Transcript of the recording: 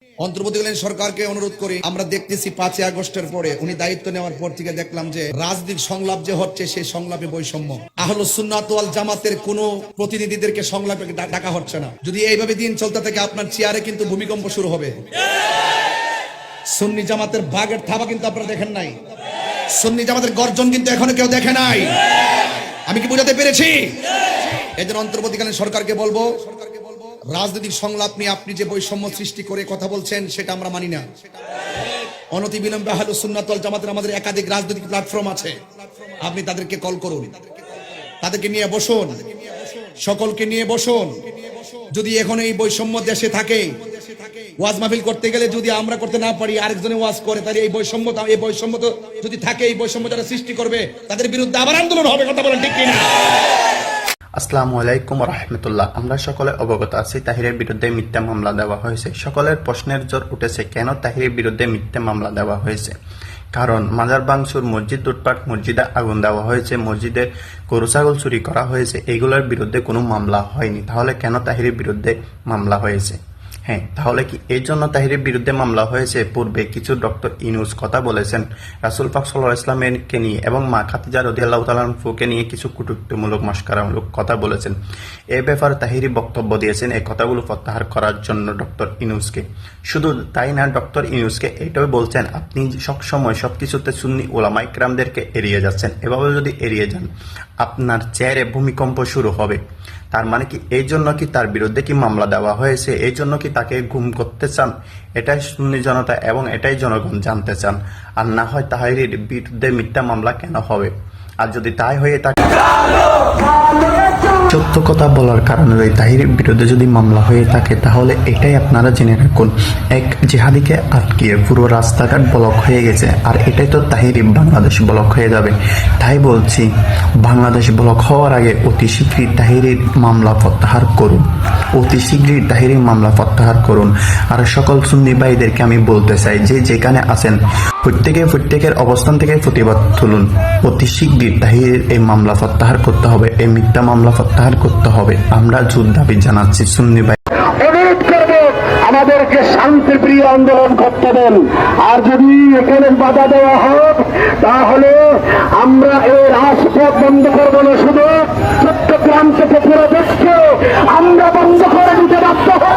অন্তর্বর্তীকালীন সরকারকে অনুরোধ করি, আমরা দেখতেছি 5ই আগস্টের পরে উনি দায়িত্ব নেওয়ার পর থেকে দেখলাম যে রাজনৈতিক সংলাপ যে হচ্ছে সেই সংলাপে বৈষম্য। আহলুস সুন্নাত ওয়াল জামাতের কোন প্রতিনিধিদেরকে সংলাপে ডাকা হচ্ছে না। যদি এইভাবে দিন চলতে থাকে আপনার চেয়ারে কিন্তু ভূমিকম্প শুরু হবে। সুন্নি জামাতের বাগের থাবা কিন্তু আপনারা দেখেন নাই, সুন্নি জামাতের গর্জন কিন্তু এখনো কেউ দেখে নাই। আমি কি বোঝাতে পেরেছি? এজন্য অন্তর্বর্তীকালীন সরকারকে বলবো, রাজনৈতিক সংলাপ নিয়ে আপনি যে বৈষম্য সৃষ্টি করে কথা বলছেন সেটা আমরা মানি না। অনতিবিলম্বে আহলুস সুন্নাত ওয়াল জামাতের আমাদের একাধিক রাজনৈতিক প্ল্যাটফর্ম আছে, আপনি তাদেরকে কল করুন, তাদেরকে নিয়ে বসুন, সকলকে নিয়ে বসুন। যদি এখন এই বৈষম্য দেশে থাকে, ওয়াজ মাহফিল করতে গেলে যদি আমরা করতে না পারি, আরেকজনে ওয়াজ করে, তাহলে এই বৈষম্য তো যদি থাকে, এই বৈষম্য যারা সৃষ্টি করবে তাদের বিরুদ্ধে আবার আন্দোলন হবে। কথা বলেন ঠিক কিনা? আসসালামু আলাইকুম রাহমাতুল্লাহ। আমরা সকলে অবগত আছি তাহিরের বিরুদ্ধে মিথ্যা মামলা দেওয়া হয়েছে। সকলের প্রশ্নের জোর উঠেছে, কেন তাহিরের বিরুদ্ধে মিথ্যা মামলা দেওয়া হয়েছে? কারণ মাজার ভাঙচুর, মসজিদ লুটপাট, মসজিদে আগুন দেওয়া হয়েছে, মসজিদে গরু ছাগল চুরি করা হয়েছে, এইগুলোর বিরুদ্ধে কোনো মামলা হয়নি। তাহলে কেন তাহিরের বিরুদ্ধে মামলা হয়েছে? হ্যাঁ, তাহলে কি এই জন্য তাহিরের বিরুদ্ধে মামলা হয়েছে? পূর্বে কিছু ডক্টর ইউনূস কথা বলেছেন রাসূল পাক সাল্লাল্লাহু আলাইহি ওয়াসাল্লামকে নিয়ে এবং মা খাদিজা রাদিয়াল্লাহু তাআলা আনহাকে নিয়ে কিছু কটূক্তিমূলক মস্করামূলক কথা বলেছেন। এ ব্যাপারে তাহিরি বক্তব্য দিয়েছেন এই কথাগুলো প্রত্যাহার করার জন্য ডক্টর ইউনূসকে। শুধু তাই না, ডক্টর ইউনূসকে এটাও বলছেন, আপনি সবসময় সবকিছুতে সুন্নি উলামায়ে কেরামদেরকে এড়িয়ে যাচ্ছেন। এভাবে যদি এড়িয়ে যান আপনার চেয়ারে ভূমিকম্প শুরু হবে। তার মানে কি এই জন্য কি তার বিরুদ্ধে কি মামলা দেওয়া হয়েছে? এই জন্য কি তাকে গুম করতে চান? এটাই সুন্নি জনতা এবং এটাই জনগণ জানতে চান। আর না হয় তাহিরের বিরুদ্ধে মিথ্যা মামলা কেন হবে? আর যদি তাই হয়ে থাকে, সত্য কথা বলার কারণে তাহিরের বিরুদ্ধে যদি মামলা হয়ে থাকে, তাহলে এটাই আপনারা জেনে রাখুন, এক জিহাদিকে আটকিয়ে পুরো রাস্তাঘাট ব্লক হয়ে গেছে। আর এটাই তো তাহিরি বাংলাদেশ ব্লক হয়ে যাবে। তাই বলছি, বাংলাদেশ ব্লক হওয়ার আগে অতি শীঘ্রই তাহিরির মামলা প্রত্যাহার করুন, অতি শীঘ্রই তাহিরির মামলা প্রত্যাহার করুন। আর সকল সুন্নি ভাইদেরকে আমি বলতে চাই, যে যেখানে আছেন প্রত্যেকের অবস্থান থেকে প্রতিবাদ তুলুন। অতি শীঘ্রই তাহিরের এই মামলা প্রত্যাহার করতে হবে, এই মিথ্যা মামলা প্রত্যাহার করতে হবে। আমরা জোর দাবি জানাচ্ছি সুন্নি ভাই। অনুরোধ করব, আমাদেরকে শান্তিপ্রিয় আন্দোলন করতে দেন। আর যদি এখানে বাধা দেওয়া হয়, তাহলে আমরা এই রাজপথ বন্ধ করবো না, শুধু চট্টগ্রাম থেকে পুরো দেশকে আমরা বন্ধ করে দিতে বাধ্য হব।